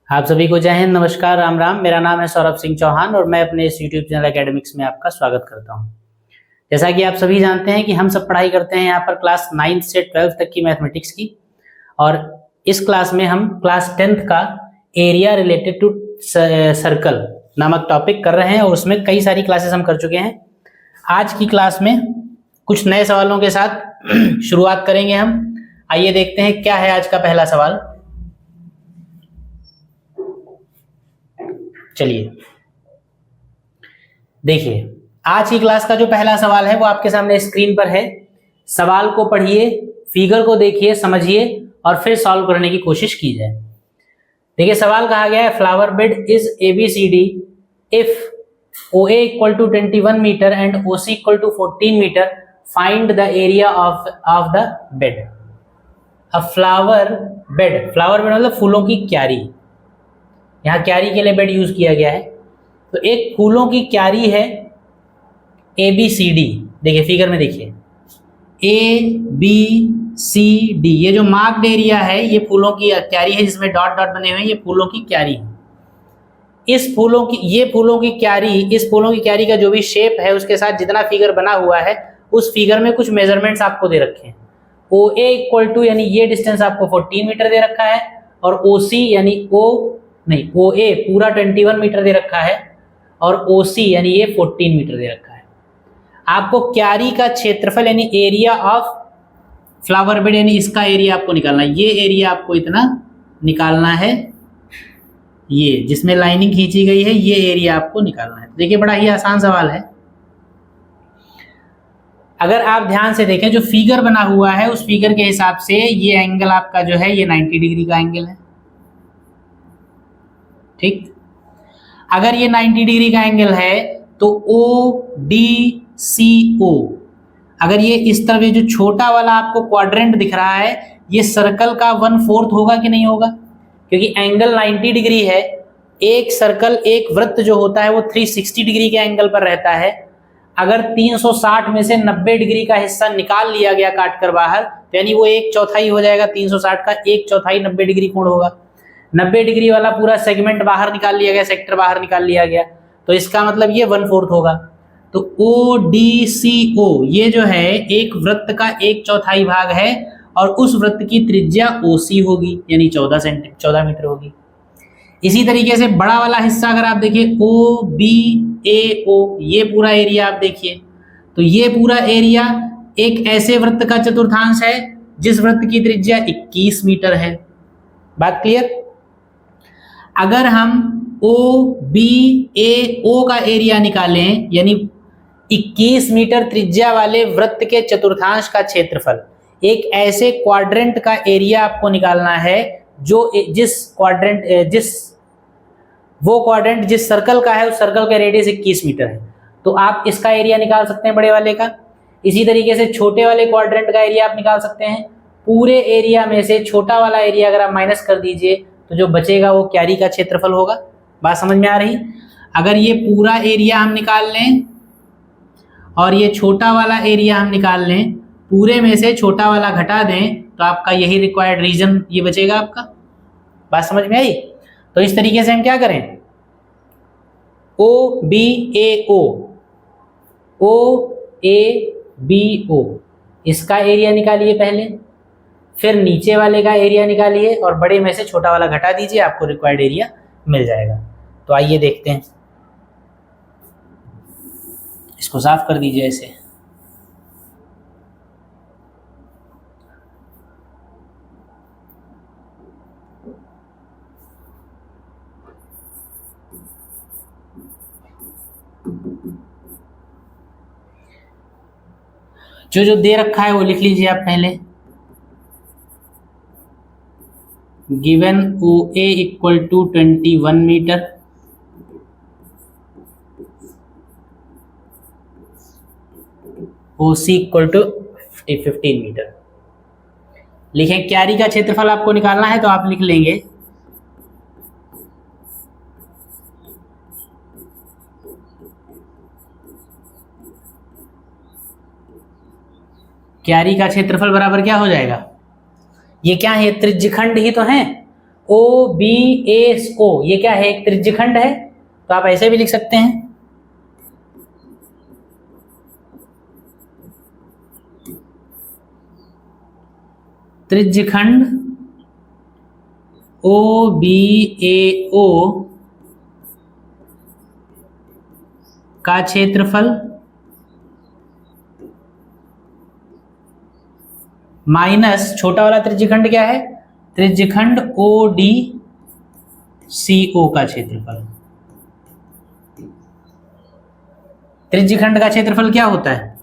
आप सभी को जय हिंद, नमस्कार, राम राम। मेरा नाम है सौरभ सिंह चौहान और मैं अपने इस यूट्यूब चैनल एकेडमिक्स में आपका स्वागत करता हूं। जैसा कि आप सभी जानते हैं कि हम सब पढ़ाई करते हैं यहाँ पर क्लास 9th से 12th तक की मैथमेटिक्स की, और इस क्लास में हम क्लास 10th का एरिया रिलेटेड टू सर्कल नामक टॉपिक कर रहे हैं और उसमें कई सारी क्लासेस हम कर चुके हैं। आज की क्लास में कुछ नए सवालों के साथ शुरुआत करेंगे हम। आइए देखते हैं क्या है आज का पहला सवाल। चलिए देखिए, आज की क्लास का जो पहला सवाल है वो आपके सामने स्क्रीन पर है। सवाल को पढ़िए, फिगर को देखिए, समझिए और फिर सॉल्व करने की कोशिश की जाए। देखिए, सवाल कहा गया है flower bed is ABCD if OA equal to 21 metre and OC equal to 14 metre, find the area of the bed. A flower bed, flower bed मतलब फूलों की क्यारी, यहाँ क्यारी के लिए बेड यूज किया गया है। तो एक फूलों की क्यारी है ABCD। देखिए फिगर में देखिए ABCD, ये जो मार्क्ड एरिया है ये फूलों की क्यारी है जिसमें डॉट डॉट बने हुए हैं, ये फूलों की क्यारी है। इस फूलों की क्यारी का जो भी शेप है उसके साथ जितना फिगर बना हुआ है उस फिगर में कुछ मेजरमेंट्स आपको दे रखे हैं। OA इक्वल टू यानी ये डिस्टेंस आपको 14 मीटर दे रखा है, और OC यानी OA पूरा 21 मीटर दे रखा है, और OC यानी ये 14 मीटर दे रखा है। आपको क्यारी का क्षेत्रफल यानी एरिया ऑफ फ्लावर बेड यानी इसका एरिया आपको निकालना है। ये एरिया आपको इतना निकालना है, ये जिसमें लाइनिंग खींची गई है ये एरिया आपको निकालना है। देखिए बड़ा ही आसान सवाल है। अगर आप ध्यान से देखें जो फिगर बना हुआ है उस फिगर के हिसाब से ये एंगल आपका जो है ये 90 डिग्री का एंगल है, ठीक। अगर ये 90 डिग्री का एंगल है तो ODCO, अगर ये इस तरफ जो छोटा वाला आपको क्वाड्रेंट दिख रहा है ये सर्कल का 1/4 होगा कि नहीं होगा, क्योंकि एंगल 90 डिग्री है। एक सर्कल, एक वृत्त जो होता है वो 360 डिग्री के एंगल पर रहता है। अगर 360 में से 90 डिग्री का हिस्सा निकाल लिया गया काट कर बाहर, तो यानी वो 1/4 हो जाएगा। 360 का 1/4 90 डिग्री कोण होगा। 90 डिग्री वाला पूरा सेगमेंट बाहर निकाल लिया गया, सेक्टर बाहर निकाल लिया गया, तो इसका मतलब ये 1/4 होगा। तो ODCO ये जो है एक वृत्त का 1/4 भाग है और उस वृत्त की त्रिज्या OC होगी यानी 14 मीटर होगी। इसी तरीके से बड़ा वाला हिस्सा अगर आप देखिए OBAO, ये पूरा एरिया आप देखिए, तो ये पूरा एरिया एक ऐसे वृत्त का चतुर्थांश है जिस वृत्त की त्रिज्या 21 मीटर है। बात क्लियर। अगर हम OBAO का एरिया निकालें यानी 21 मीटर त्रिज्या वाले वृत्त के चतुर्थांश का क्षेत्रफल, एक ऐसे क्वाड्रेंट का एरिया आपको निकालना है जो जिस सर्कल का है उस सर्कल का रेडियस 21 मीटर है, तो आप इसका एरिया निकाल सकते हैं बड़े वाले का। इसी तरीके से छोटे वाले क्वाड्रेंट का एरिया आप निकाल सकते हैं। पूरे एरिया में से छोटा वाला एरिया अगर आप माइनस कर दीजिए तो जो बचेगा वो क्यारी का क्षेत्रफल होगा। बात समझ में आ रही। अगर ये पूरा एरिया हम निकाल लें और ये छोटा वाला एरिया हम निकाल लें, पूरे में से छोटा वाला घटा दें तो आपका यही रिक्वायर्ड रीजन ये बचेगा आपका। बात समझ में आई। तो इस तरीके से हम क्या करें, OABO इसका एरिया निकालिए पहले, फिर नीचे वाले का एरिया निकालिए और बड़े में से छोटा वाला घटा दीजिए, आपको रिक्वायर्ड एरिया मिल जाएगा। तो आइए देखते हैं, इसको साफ कर दीजिए ऐसे। जो दे रखा है वो लिख लीजिए आप पहले। Given OA equal to 21 metre, OC equal to 15 metre. लिखें क्यारी का क्षेत्रफल आपको निकालना है तो आप लिख लेंगे क्यारी का क्षेत्रफल बराबर क्या हो जाएगा, ये क्या है, त्रिज्यखंड ही तो है। ओ बी एस ओ, ये क्या है? एक त्रिज्यखंड है, तो आप ऐसे भी लिख सकते हैं। त्रिज्यखंड ओ बी ए ओ का क्षेत्रफल माइनस छोटा वाला त्रिज्यखंड क्या है? त्रिज्यखंड ओ डी सी ओ का क्षेत्रफल। त्रिज्यखंड का क्षेत्रफल क्या होता है?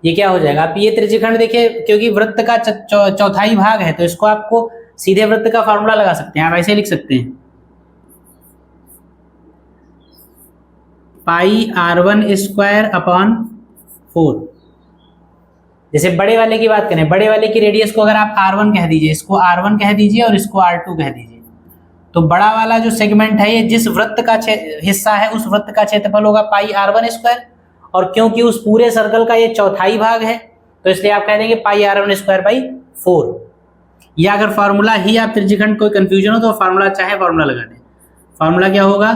ये क्या हो जाएगा? आप ये त्रिज्यखंड देखिए, क्योंकि वृत्त का चौथाई भाग है, तो इसको आपको सीधे वृत्त का फॉर्मूला लगा सकते हैं। आप ऐसे लिख सकते हैं, पाई r1 स्क्वायर अपॉन 4। जैसे बड़े वाले की बात करें, बड़े वाले की रेडियस को अगर आप r1 कह दीजिए, इसको r1 कह दीजिए और इसको r2 कह दीजिए, तो बड़ा वाला जो सेगमेंट है, ये जिस वृत्त का हिस्सा है, उस वृत्त का क्षेत्रफल होगा पाई r1 स्क्वायर। और क्योंकि उस पूरे सर्कल का ये चौथाई भाग है, तो इसलिए आप कह देंगे पाई r1 स्क्वायर बाई 4। या अगर फॉर्मूला ही आप त्रिज्यखंड कोई कंफ्यूजन हो तो फॉर्मूला चाहे फॉर्मूला लगा दें। फॉर्मूला क्या होगा?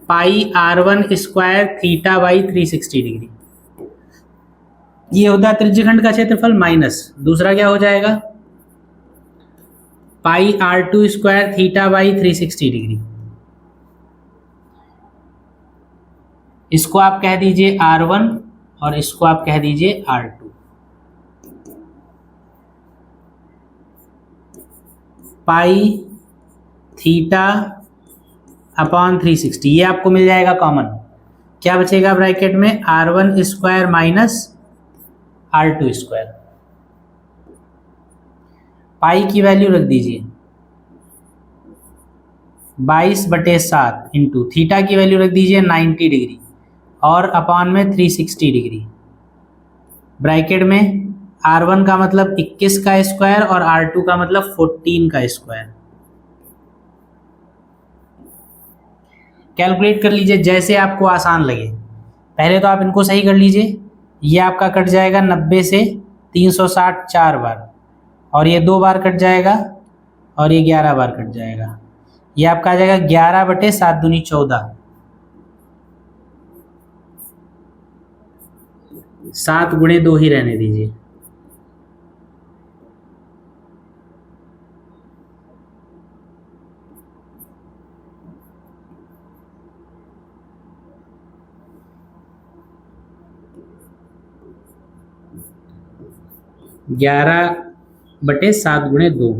पाई r1 square theta by 360 degree. ये होता है त्रिज्यखंड का क्षेत्रफल, माइनस दूसरा क्या हो जाएगा? पाई r2 square theta by 360 degree. इसको आप कह दीजिए r1 और इसको आप कह दीजिए r2। पाई थीटा अपॉन 360, ये आपको मिल जाएगा कॉमन। क्या बचेगा ब्रैकेट में? r1 square minus r2 square. पाई की वैल्यू रख दीजिए 22/7 इंटू थीटा की वैल्यू रख दीजिए 90 डिग्री और अपॉन में 360 डिग्री। ब्रैकेट में r1 का मतलब 21 का स्क्वायर और r2 का मतलब 14 का स्क्वायर। कैलकुलेट कर लीजिए जैसे आपको आसान लगे। पहले तो आप इनको सही कर लीजिए। ये आपका कट जाएगा 90 से 360 4 बार, और ये 2 बार कट जाएगा, और ये 11 बार कट जाएगा। ये आपका आ जाएगा 11/7 दूनी 14। 7 गुणे 2 ही रहने दीजिए। ग्यारह बटे 7 गुणे 2।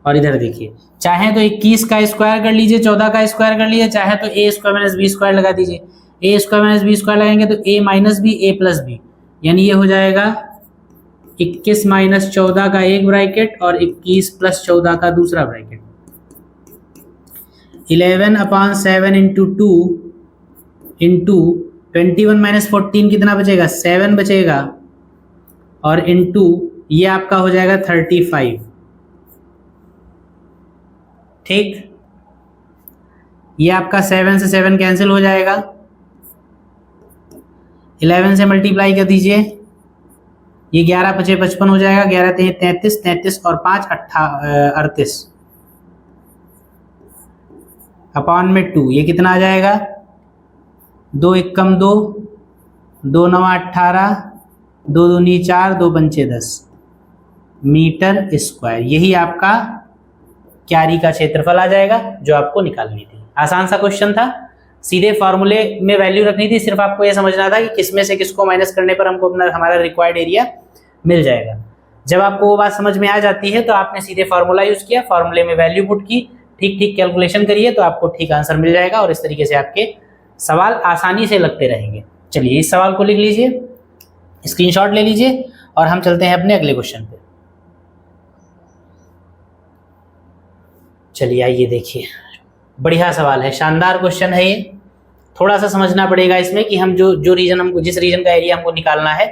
और इधर देखिए, चाहे तो 21 का स्क्वायर कर लीजिए, 14 का स्क्वायर कर लीजिए, चाहे तो a square minus b square लगा दीजिए। a square minus b square लगाएंगे तो a minus b a plus b, यानी ये हो जाएगा 21 माइनस 14 का एक ब्रैकेट और 21 प्लस 14 का दूसरा ब्रैकेट। 11/7 इंटू 2 इंटू 21 माइनस 14 कितना बचेगा? 7 बचेगा, और इंटू ये आपका हो जाएगा 35। ठीक, ये आपका 7 से 7 कैंसिल हो जाएगा। 11 से मल्टीप्लाई कर दीजिए, ये 11 × 5 = 55 हो जाएगा। 11 × 3 = 33, 33 और 5 38 अपॉन में 2, ये कितना आ जाएगा? 2 × 1 = 2, 2 × 9 = 18, 2 × 2 = 4, 2 × 5 = 10 मीटर स्क्वायर। यही आपका क्यारी का क्षेत्रफल आ जाएगा जो आपको निकालनी थी। आसान सा क्वेश्चन था, सीधे फॉर्मूले में वैल्यू रखनी थी, सिर्फ आपको यह समझना था कि किसमें से किसको माइनस करने पर हमको अपना हमारा रिक्वायर्ड एरिया मिल जाएगा। जब आपको वो बात समझ में आ जाती है तो आपने सीधे फार्मूला यूज किया, फार्मूले में वैल्यू पुट की, ठीक ठीक कैलकुलेशन करिए तो आपको ठीक आंसर मिल जाएगा, और इस तरीके से आपके सवाल आसानी से लगते रहेंगे। चलिए इस सवाल को लिख लीजिए, स्क्रीनशॉट ले लीजिए, और हम चलते हैं अपने अगले क्वेश्चन पे। चलिए आइए देखिए, बढ़िया सवाल है, शानदार क्वेश्चन है ये। थोड़ा सा समझना पड़ेगा इसमें कि हम जो रीजन हमको, जिस रीजन का एरिया हमको निकालना है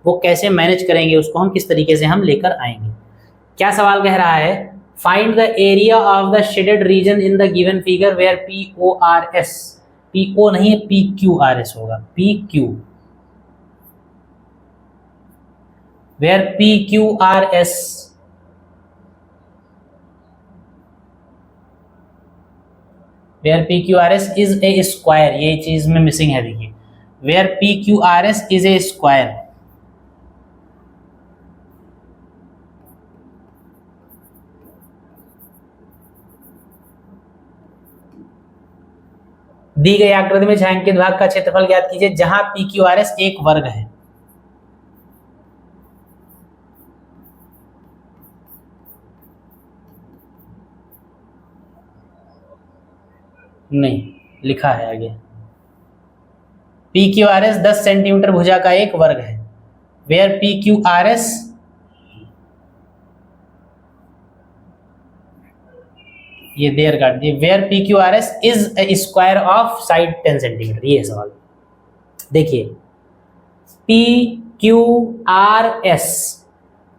वो कैसे मैनेज करेंगे, उसको हम किस तरीके से हम लेकर आएंगे। क्या सवाल कह रहा है? Find the area of the shaded region in the given figure where PORS, PO नहीं है PQRS होगा, PQ, where PQRS where P Q R S is a square, ये चीज में मिसिंग है, देखिए where P Q R S is a square. दी गई आकृति में छायांकित भाग का क्षेत्रफल ज्ञात कीजिए जहां पी क्यू आर एस एक वर्ग है। नहीं लिखा है आगे, P Q R S 10 centimetre भुजा का एक वर्ग है। Where P Q R S, ये देर काट दिए, where P Q R S is a square of side 10 centimetre, ये है सवाल। देखिए P Q R S,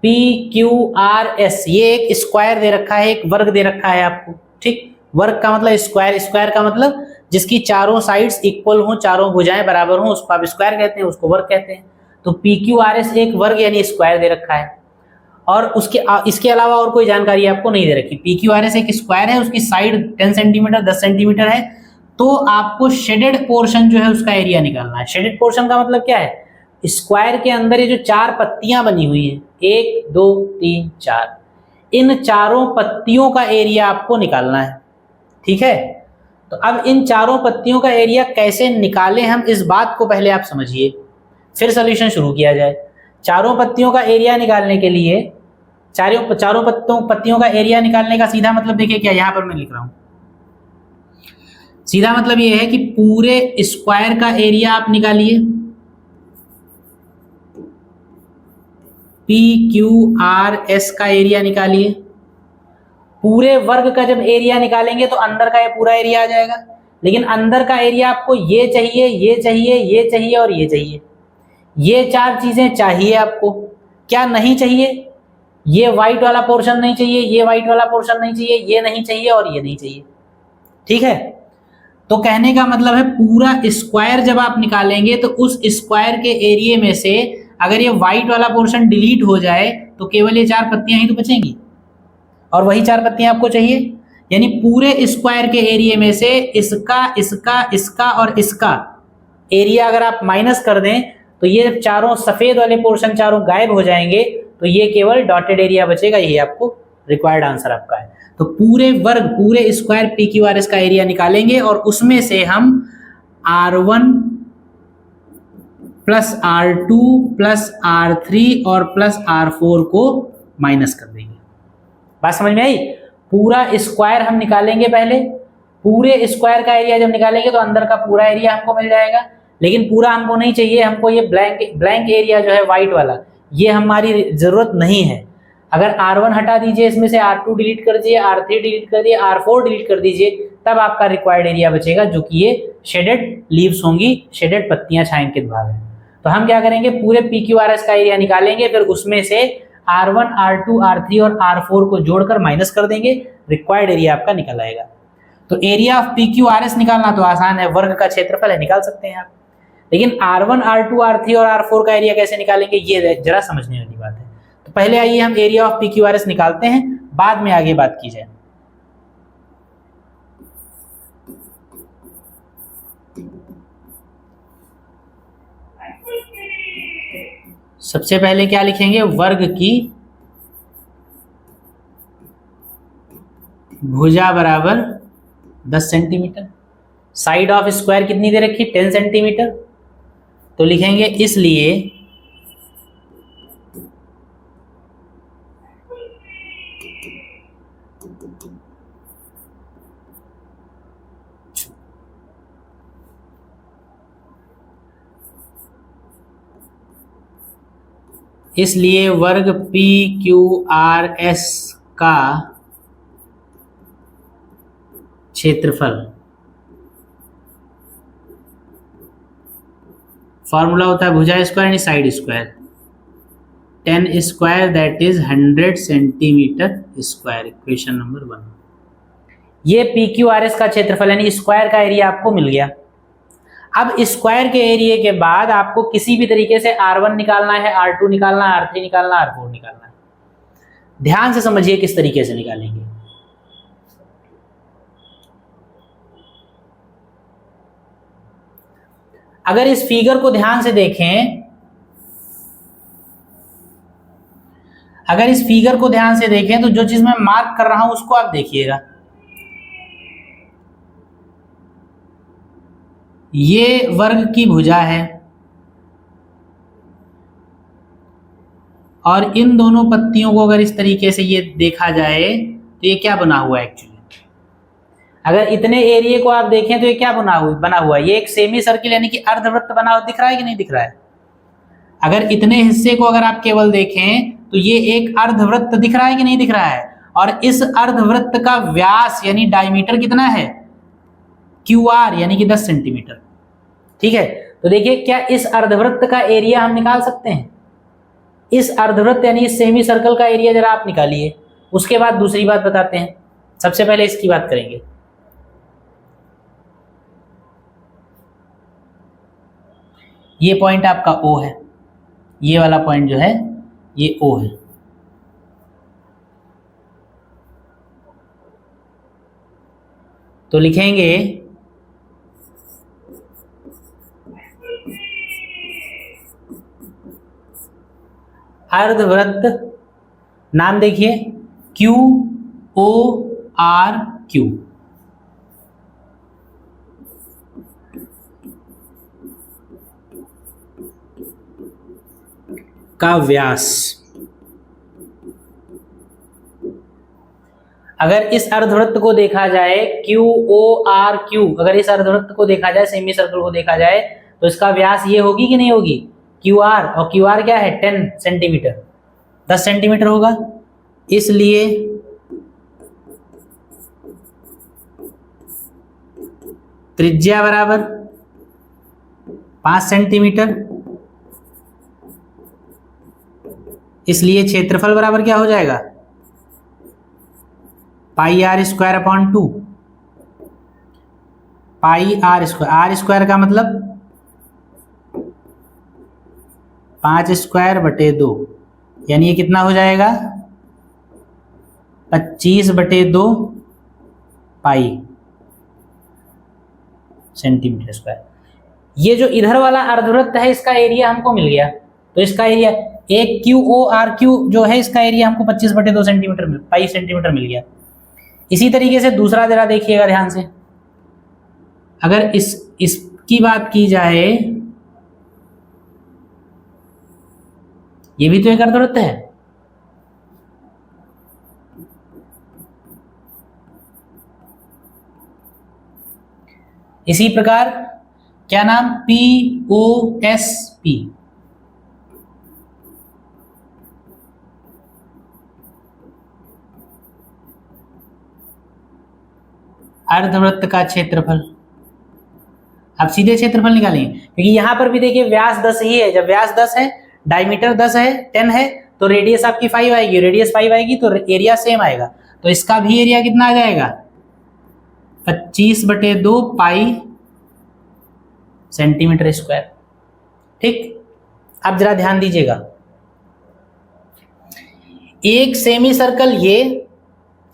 P Q R S ये एक स्क्वायर दे रखा है, एक वर्ग दे रखा है आपको, ठीक। वर्ग का मतलब स्क्वायर, स्क्वायर का मतलब जिसकी चारों साइड्स इक्वल हो, चारों भुजाएं बराबर हो, उसको आप स्क्वायर कहते हैं, उसको वर्ग कहते हैं। तो पी क्यू आर एस एक वर्ग यानी स्क्वायर दे रखा है, और उसके इसके अलावा और कोई जानकारी आपको नहीं दे रखी। पी क्यू आर एस एक स्क्वायर है, उसकी साइड 10 सेंटीमीटर 10 सेंटीमीटर है, तो आपको शेडेड पोर्शन जो है उसका एरिया निकालना है। शेडेड पोर्शन का मतलब क्या है, स्क्वायर के अंदर ये जो चार पत्तियां बनी हुई हैं, 1 2 3 4, इन चारों पत्तियों का एरिया आपको निकालना है, ठीक है। तो अब इन चारों पत्तियों का एरिया कैसे निकालें हम, इस बात को पहले आप समझिए, फिर सॉल्यूशन शुरू किया जाए। चारों पत्तियों का एरिया निकालने के लिए, चारों पत्तियों का एरिया निकालने का सीधा मतलब देखिए क्या यहां पर मैं लिख रहा हूं, सीधा मतलब ये है कि पूरे स्क्वायर का एरिया आप निकालिए, पी क्यू आर एस का एरिया निकालिए। पूरे वर्ग का जब एरिया निकालेंगे तो अंदर का ये पूरा एरिया आ जाएगा, लेकिन अंदर का एरिया आपको ये चाहिए, ये चाहिए, ये चाहिए और ये चाहिए। ये चार चीजें चाहिए आपको, क्या नहीं चाहिए, ये व्हाइट वाला पोर्शन नहीं चाहिए, ये व्हाइट वाला पोर्शन नहीं चाहिए, ये नहीं चाहिए और ये नहीं चाहिए, ठीक है। तो कहने का मतलब है पूरा स्क्वायर जब आप निकालेंगे तो उस स्क्वायर के एरिया में से अगर ये व्हाइट वाला पोर्शन डिलीट हो जाए तो केवल ये चार पत्तियां ही तो बचेंगी, और वही चार पत्तियां आपको चाहिए। यानी पूरे स्क्वायर के एरिया में से इसका, इसका, इसका और इसका एरिया अगर आप माइनस कर दें तो ये चारों सफेद वाले पोर्शन चारों गायब हो जाएंगे, तो ये केवल डॉटेड एरिया बचेगा। यही आपको रिक्वायर्ड आंसर आपका है। तो पूरे वर्ग, पूरे square P Q R S का एरिया निकालेंगे और उसमें से हम R1 plus R2 plus R3 और प्लस R4 को माइनस कर देंगे। बात समझ में आई? पूरा स्क्वायर हम निकालेंगे पहले, पूरे स्क्वायर का एरिया जब निकालेंगे तो अंदर का पूरा एरिया हमको मिल जाएगा, लेकिन पूरा हमको नहीं चाहिए, हमको ये ब्लैंक एरिया जो है व्हाइट वाला, ये हमारी जरूरत नहीं है। अगर R1 हटा दीजिए, इसमें से R2 डिलीट कर दीजिए, R3 डिलीट कर दीजिए, R4 डिलीट कर दीजिए, तब आपका रिक्वायर्ड एरिया बचेगा, जो कि ये शेडेड लीव्स होंगी, शेडेड पत्तियां, छायांकित भाग है। तो हम क्या करेंगे, पूरे PQRS का एरिया निकालेंगे, फिर उसमें से R1, R2, R3 और R4 को जोड़कर माइनस कर देंगे, रिक्वायर्ड एरिया आपका निकल आएगा। तो एरिया ऑफ PQRS निकालना तो आसान है, वर्ग का क्षेत्रफल है, निकाल सकते हैं आप। लेकिन R1, R2, R3 और R4 का एरिया कैसे निकालेंगे, ये जरा समझने वाली बात है। तो पहले आइए हम एरिया ऑफ PQRS निकालते हैं, बाद में आगे बात की जाए। सबसे पहले क्या लिखेंगे, वर्ग की भुजा बराबर 10 सेंटीमीटर, साइड ऑफ स्क्वायर कितनी दे रखी, 10 सेंटीमीटर। तो लिखेंगे इसलिए वर्ग PQRS का क्षेत्रफल, फॉर्मूला होता है भुजा स्क्वायर यानी side square, 10 square that is 100 centimetre square, equation number 1। ये PQRS का क्षेत्रफल यानी स्क्वायर का एरिया आपको मिल गया। अब स्क्वायर के एरिया के बाद आपको किसी भी तरीके से R1 निकालना है, R2 निकालना है, R3 निकालना है, R4 निकालना है। ध्यान से समझिए किस तरीके से निकालेंगे। अगर इस फिगर को ध्यान से देखें, अगर इस फिगर को ध्यान से देखें तो जो चीज मैं मार्क कर रहा हूं उसको आप देखिएगा। ये वर्ग की भुजा है और इन दोनों पत्तियों को अगर इस तरीके से ये देखा जाए तो ये क्या बना हुआ है एक्चुअली? अगर इतने एरिया को आप देखें तो ये क्या बना हुआ है? ये एक सेमी सर्किल यानी कि अर्धवृत्त बना हुआ दिख रहा है कि नहीं दिख रहा है? अगर इतने हिस्से को अगर आप केवल देखें तो ये एक अर्धवृत्त दिख रहा है कि नहीं दिख रहा है? और इस अर्धवृत्त का व्यास यानी डायमीटर कितना है? QR यानी कि 10 सेंटीमीटर। ठीक है, तो देखिए क्या इस अर्धवृत्त का एरिया हम निकाल सकते हैं? इस अर्धवृत्त यानी इस सेमी सर्कल का एरिया जरा आप निकालिए, उसके बाद दूसरी बात बताते हैं। सबसे पहले इसकी बात करेंगे। ये पॉइंट आपका O है, ये वाला पॉइंट जो है ये O है। तो लिखेंगे अर्धवृत्त, नाम देखिए QORQ, का व्यास। अगर इस अर्धवृत्त को देखा जाए QORQ, अगर इस अर्धवृत्त को देखा जाए, सेमी सर्कल को देखा जाए, तो इसका व्यास ये होगी कि नहीं होगी? QR, और QR क्या है? 10 सेंटीमीटर, 10 सेंटीमीटर होगा। इसलिए त्रिज्या बराबर 5 सेंटीमीटर, इसलिए क्षेत्रफल बराबर क्या हो जाएगा? πr² अपॉन 2, πr², r² का मतलब 5²/2, यानी ये कितना हो जाएगा? 25/2 पाई सेंटीमीटर स्क्वायर। ये जो इधर वाला अर्धवृत्त है इसका एरिया हमको मिल गया, तो इसका एरिया एक QORQ जो है इसका एरिया हमको 25/2 सेंटीमीटर पाई सेंटीमीटर मिल गया। इसी तरीके से दूसरा जरा देखिएगा ध्यान से, अगर इसकी बात की जाए, ये भी तो एक अर्धवृत्त है। इसी प्रकार क्या नाम? POSP, अर्धवृत्त का क्षेत्रफल। अब सीधे क्षेत्रफल निकालेंगे, क्योंकि यहां पर भी देखिए व्यास 10 ही है। जब व्यास 10 है, डायमीटर 10 है, 10 है, तो रेडियस आपकी 5 आएगी, रेडियस 5 आएगी तो एरिया सेम आएगा। तो इसका भी एरिया कितना आ जाएगा? 25/2 पाई सेंटीमीटर स्क्वायर। ठीक, अब जरा ध्यान दीजिएगा, एक सेमी सर्कल ये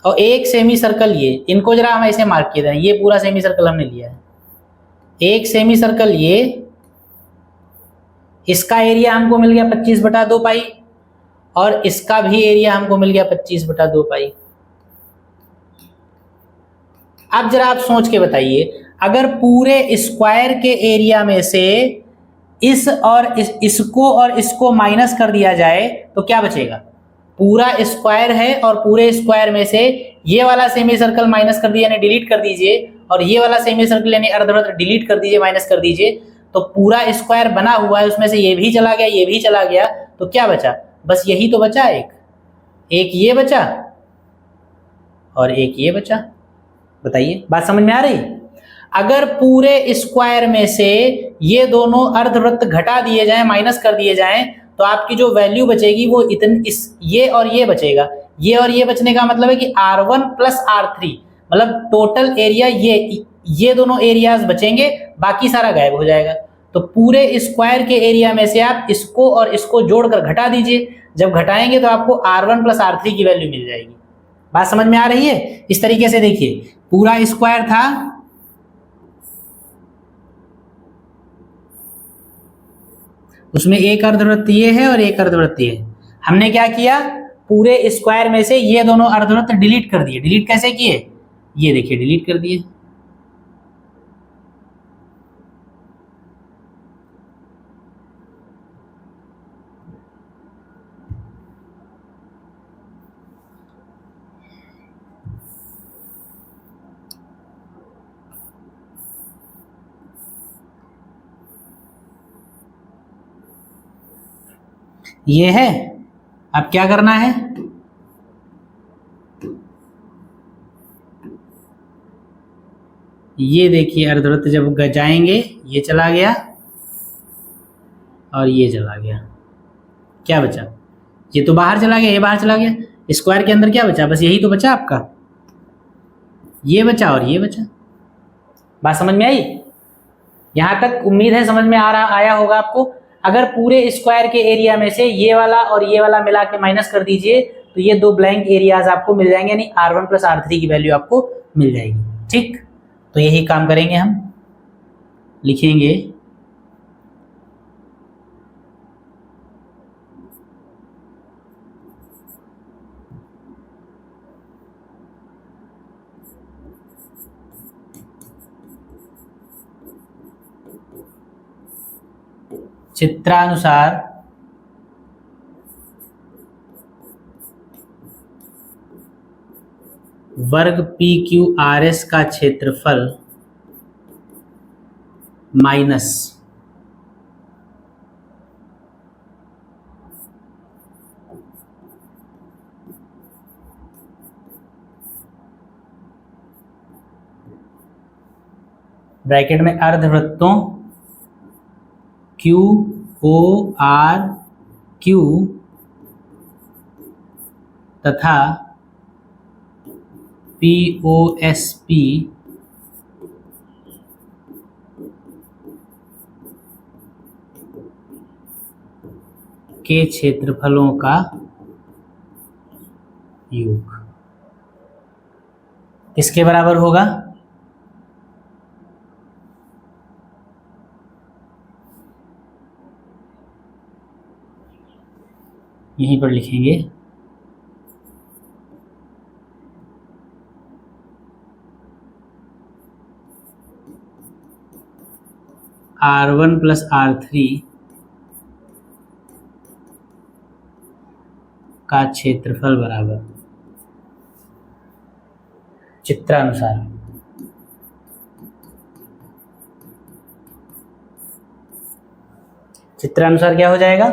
और एक सेमी सर्कल ये, इनको जरा हम ऐसे मार्क किए थे। ये पूरा सेमी सर्कल हमने लिया है, एक सेमी सर्कल ये, इसका एरिया हमको मिल गया 25/2 पाई, और इसका भी एरिया हमको मिल गया 25/2 पाई। अब जरा आप सोच के बताइए, अगर पूरे स्क्वायर के एरिया में से इस और इसको और इसको माइनस कर दिया जाए तो क्या बचेगा? पूरा स्क्वायर है और पूरे स्क्वायर में से ये वाला सेमी सर्कल माइनस कर दिया यानी डिलीट कर दीजिए, और ये वाला सेमी सर्कल यानी अर्धवृत्त डिलीट कर दीजिए, माइनस कर दीजिए, तो पूरा स्क्वायर बना हुआ है, उसमें से ये भी चला गया, ये भी चला गया, तो क्या बचा? बस यही तो बचा, एक ये बचा और एक ये बचा। बताइए, बात समझ में आ रही? अगर पूरे स्क्वायर में से ये दोनों अर्धवृत्त घटा दिए जाएं, माइनस कर दिए जाएं, तो आपकी जो वैल्यू बचेगी वो ये और ये बचेगा। ये और ये बचने का मतलब है कि R1 + R3, मतलब टोटल एरिया ये दोनों एरियाज बचेंगे, बाकी सारा गायब हो जाएगा। तो पूरे स्क्वायर के एरिया में से आप इसको और इसको जोड़कर घटा दीजिए, जब घटाएंगे तो आपको R1 + R3 की वैल्यू मिल जाएगी। बात समझ में आ रही है? इस तरीके से देखिए, पूरा स्क्वायर था, उसमें एक अर्धवृत्त ये है और एक अर्धवृत्त ये है। हमने क्या किया, पूरे स्क्वायर में से ये दोनों अर्धवृत्त डिलीट कर दिए। डिलीट कैसे किए, ये देखिए डिलीट कर दिए। ये है, अब क्या करना है, ये देखिए अर्धवृत्त जब जाएंगे, ये चला गया और ये चला गया, क्या बचा, ये तो बाहर चला गया, ये बाहर चला गया, स्क्वायर के अंदर क्या बचा, बस यही तो बचा आपका, ये बचा और ये बचा। बात समझ में आई? यहां तक उम्मीद है समझ में आया होगा आपको। अगर पूरे स्क्वायर के एरिया में से ये वाला और ये वाला मिला के माइनस कर दीजिए तो ये दो ब्लैंक एरियाज आपको मिल जाएंगे, यानी R1 प्लस R3 की वैल्यू आपको मिल जाएगी। ठीक, तो यही काम करेंगे हम, लिखेंगे चित्रानुसार वर्ग PQRS का क्षेत्रफल माइनस ब्रैकेट में अर्धवृत्तों QORQ तथा POSP के क्षेत्रफलों का योग किसके बराबर होगा, यहीं पर लिखेंगे R1 प्लस R3 का क्षेत्रफल बराबर चित्रानुसार चित्रानुसार क्या हो जाएगा,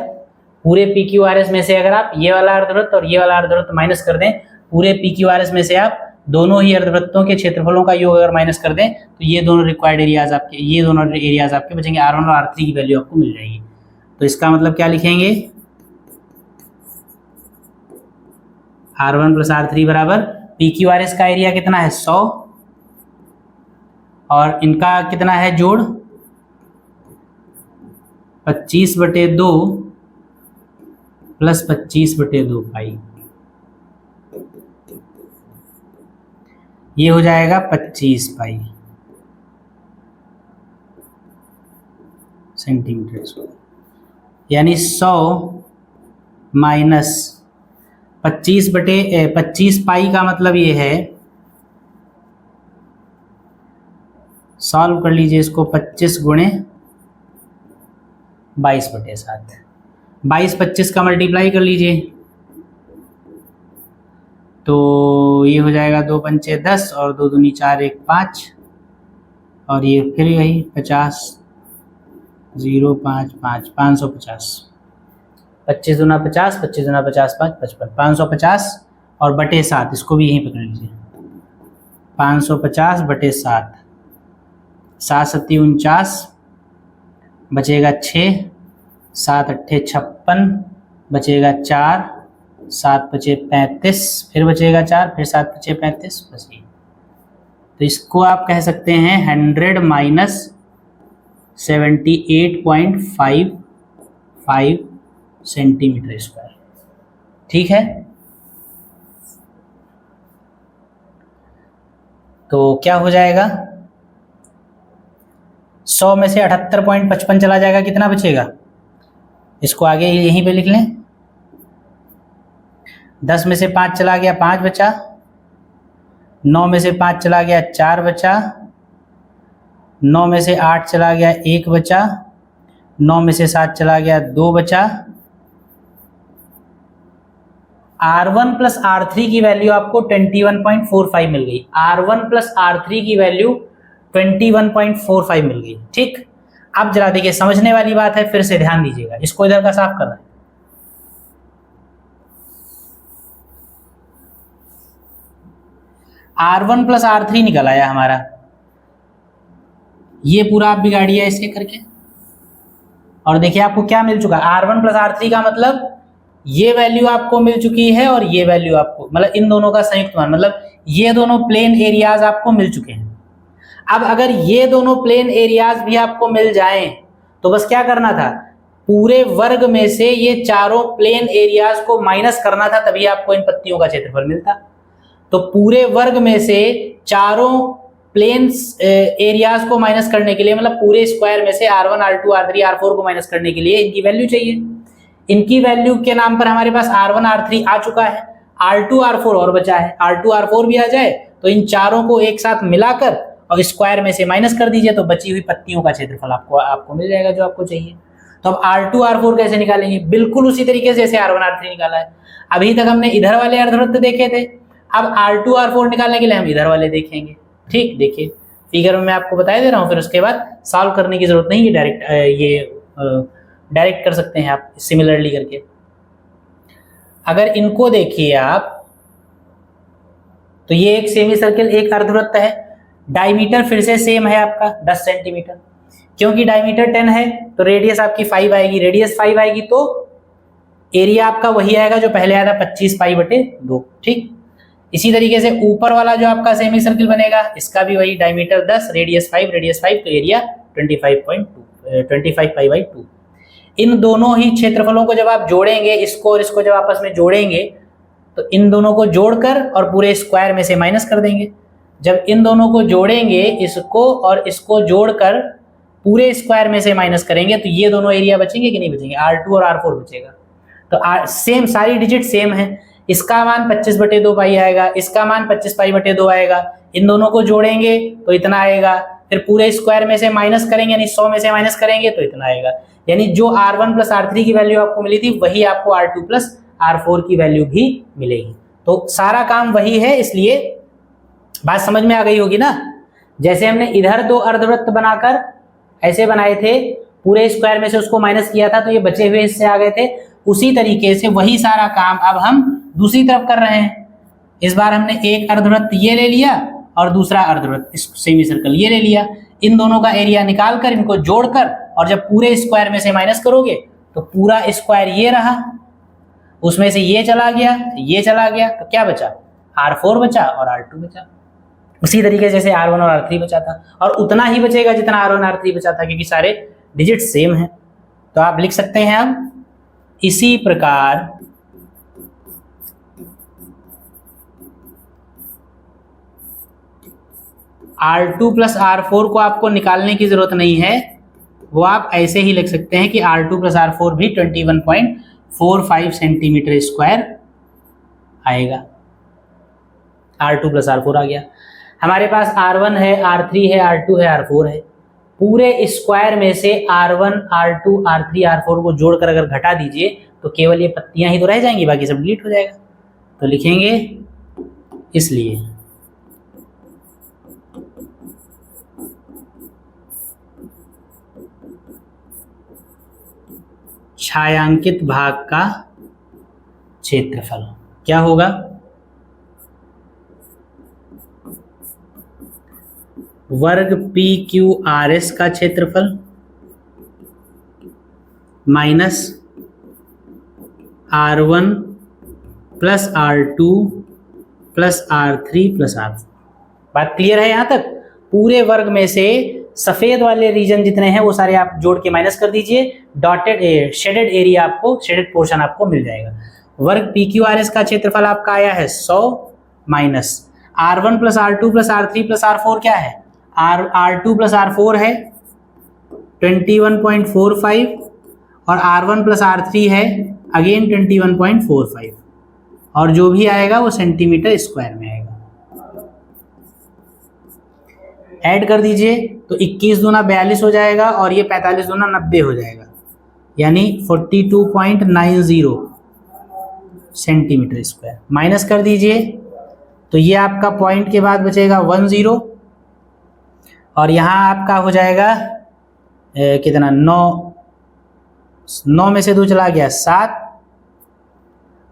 पूरे PQRS में से अगर आप ये वाला अर्धवृत्त और ये वाला अर्धवृत्त माइनस कर दें, पूरे PQRS में से आप दोनों ही अर्धवृत्तों के क्षेत्रफलों का योग अगर माइनस कर दें तो ये दोनों रिक्वायर्ड एरियाज आपके, ये दोनों एरियाज आपके बचेंगे, R1 और R3 की वैल्यू आपको मिल जाएगी। तो इसका मतलब क्या लिखेंगे, R1 प्लस R3 बराबर PQRS का एरिया कितना है 100 और इनका कितना है जोड़ 25/2 प्लस 25/2 पाई, ये हो जाएगा 25 पाई सेंटीमीटर स्क्वायर, यानी 100 माइनस 25 पाई का मतलब ये है, सॉल्व कर लीजिए इसको, 25 गुणे 22/7, 22-25 का मल्टीप्लाई कर लीजिए तो ये हो जाएगा 2 पंचे 10 और 2 दूनी 4 1 5 और ये फिर यही 50 0 5 5 550, 25 दूना 50, 25 दूना 50 5 55, 550 और बटे 7, इसको भी यहीं पकड़ लीजिए, 550/7, 7 7 49 बचेगा 6, 7 8 56 बचेगा 4, 7 बचे 35, फिर बचेगा 4, फिर 7 बचे 35, बस ये। तो इसको आप कह सकते हैं 100 माइनस 78.55 सेंटीमीटर स्क्वायर। ठीक है, तो क्या हो जाएगा, 100 में से 78.55 चला जाएगा, कितना बचेगा इसको आगे यहीं पे लिख लें। 10 में से 5 चला गया, 5 बचा। 9 में से 5 चला गया, 4 बचा। 9 में से 8 चला गया, 1 बचा। 9 में से 7 चला गया, 2 बचा। R1 प्लस R3 की वैल्यू आपको 21.45 मिल गई। R1 प्लस R3 की वैल्यू 21.45 मिल गई। ठीक, अब जरा देखिए, समझने वाली बात है, फिर से ध्यान दीजिएगा। इसको इधर का साफ करना है। R1 प्लस R3 निकल आया हमारा, ये पूरा आप बिगाड़िए ऐसे करके। और देखिए आपको क्या मिल चुका, R1 प्लस R3 का मतलब ये वैल्यू आपको मिल चुकी है और ये वैल्यू आपको, मतलब इन दोनों का संयुक्त मान, मतलब ये दोनों प्लेन एरियाज आपको मिल चुके हैं। अब अगर ये दोनों प्लेन एरियाज भी आपको मिल जाएं तो बस क्या करना था, पूरे वर्ग में से ये चारों प्लेन एरियाज को माइनस करना था, तभी आपको इन पत्तियों का क्षेत्रफल मिलता। तो पूरे वर्ग में से चारों प्लेन एरियाज को माइनस करने के लिए, मतलब पूरे स्क्वायर में से R1, R2, R3, R4 को माइनस करने के लिए इनकी वैल्यू चाहिए। इनकी वैल्यू के नाम पर हमारे पास R1, R3 आ चुका है, R2, R4 और बचा है। R2, R4 भी आ जाए तो इन चारों को एक साथ मिलाकर और स्क्वायर में से माइनस कर दीजिए, तो बची हुई पत्तियों का क्षेत्रफल आपको मिल जाएगा जो आपको चाहिए। तो अब R2, R4 कैसे निकालेंगे, बिल्कुल उसी तरीके से जैसे R1, R3 निकाला है। अभी तक हमने इधर वाले अर्धवृत्त देखे थे, अब R2, R4 निकालने के लिए हम इधर वाले देखेंगे। ठीक, देखिए फिगर में मैं आपको बता दे रहा हूँ, फिर उसके बाद सॉल्व करने की जरूरत नहीं है, डायरेक्ट कर सकते हैं आप सिमिलरली करके। अगर इनको देखिए आप, तो ये एक सेमी सर्कल, एक अर्धवृत्त है। डायमीटर फिर से सेम है आपका 10 सेंटीमीटर, क्योंकि डायमीटर 10 है तो रेडियस आपकी 5 आएगी। रेडियस 5 आएगी तो एरिया आपका वही आएगा जो पहले आया था, 25 पाई बटे 2। ठीक, इसी तरीके से ऊपर वाला जो आपका सेमी सर्कल बनेगा, इसका भी वही, डायमीटर 10, रेडियस 5, तो एरिया 25 पाई बाई 2। इन दोनों ही क्षेत्रफलों को जब आप जोड़ेंगे, इसको और इसको जब आपस में जोड़ेंगे, तो इन दोनों को जोड़कर और पूरे स्क्वायर में से माइनस कर देंगे। जब इन दोनों को जोड़ेंगे, इसको और इसको जोड़कर पूरे स्क्वायर में से माइनस करेंगे, तो ये दोनों एरिया बचेंगे कि नहीं बचेंगे, R2 और R4 बचेगा। तो सेम, सारी डिजिट सेम है। इसका मान 25 बटे 2 पाई आएगा, इसका मान 25 पाई बटे 2 आएगा। इन दोनों को जोड़ेंगे तो इतना आएगा, फिर पूरे स्क्वायर में से माइनस करेंगे, यानी 100 में से माइनस करेंगे तो इतना आएगा। यानी जो R1 प्लस R3 की वैल्यू आपको मिली थी, वही आपको R2 प्लस R4 की वैल्यू भी मिलेगी। तो सारा काम वही है, इसलिए बात समझ में आ गई होगी ना। जैसे हमने इधर 2 अर्धवृत्त बनाकर ऐसे बनाए थे, पूरे स्क्वायर में से उसको माइनस किया था तो ये बचे हुए हिस्से आ गए थे, उसी तरीके से वही सारा काम अब हम दूसरी तरफ कर रहे हैं। इस बार हमने एक अर्धवृत्त ये ले लिया और दूसरा अर्धवृत्त सेमी सर्कल ये ले लिया। इन दोनों का एरिया निकालकर इनको जोड़कर, और जब पूरे स्क्वायर में से माइनस करोगे तो पूरा स्क्वायर ये रहा, उसमें से ये चला गया, ये चला गया, तो क्या बचा, R4 बचा और R2 बचा। उसी तरीके से R1 और R3 बचा था, और उतना ही बचेगा जितना R1 R3 बचा था, क्योंकि सारे डिजिट सेम हैं। तो आप लिख सकते हैं अब इसी प्रकार R2 प्लस R4 को आपको निकालने की जरूरत नहीं है, वो आप ऐसे ही लिख सकते हैं कि R2 प्लस R4 भी 21.45 सेंटीमीटर स्क्वायर आएगा। R2 प्लस R4 आ गया। हमारे पास R1 है, R3 है, R2 है, R4 है। पूरे स्क्वायर में से R1, R2, R3, R4 को जोड़कर अगर घटा दीजिए तो केवल ये पत्तियां ही तो रह जाएंगी, बाकी सब डिलीट हो जाएगा। तो लिखेंगे इसलिए छायांकित भाग का क्षेत्रफल क्या होगा, वर्ग PQRS का क्षेत्रफल minus R1 plus R2 plus R3 plus R4। बात क्लियर है यहाँ तक? पूरे वर्ग में से सफेद वाले रीजन जितने हैं वो सारे आप जोड़ के माइनस कर दीजिए, डॉटेड शेडेड एरिया आपको, शेडेड पोर्शन आपको मिल जाएगा। वर्ग PQRS का क्षेत्रफल आपका आया है 100 minus R1 plus R2 plus R3 plus R4 क्या है, R2 प्लस R4 है 21.45, और R1 प्लस R3 है अगेन 21.45 और जो भी आएगा वो सेंटीमीटर स्क्वायर में आएगा। ऐड कर दीजिए तो 21 दूना 42 हो जाएगा और ये 45 दूना 90 हो जाएगा, यानी 42.90 सेंटीमीटर स्क्वायर। माइनस कर दीजिए तो ये आपका पॉइंट के बाद बचेगा 10 और यहाँ आपका हो जाएगा कितना 9 में से 2 चला गया 7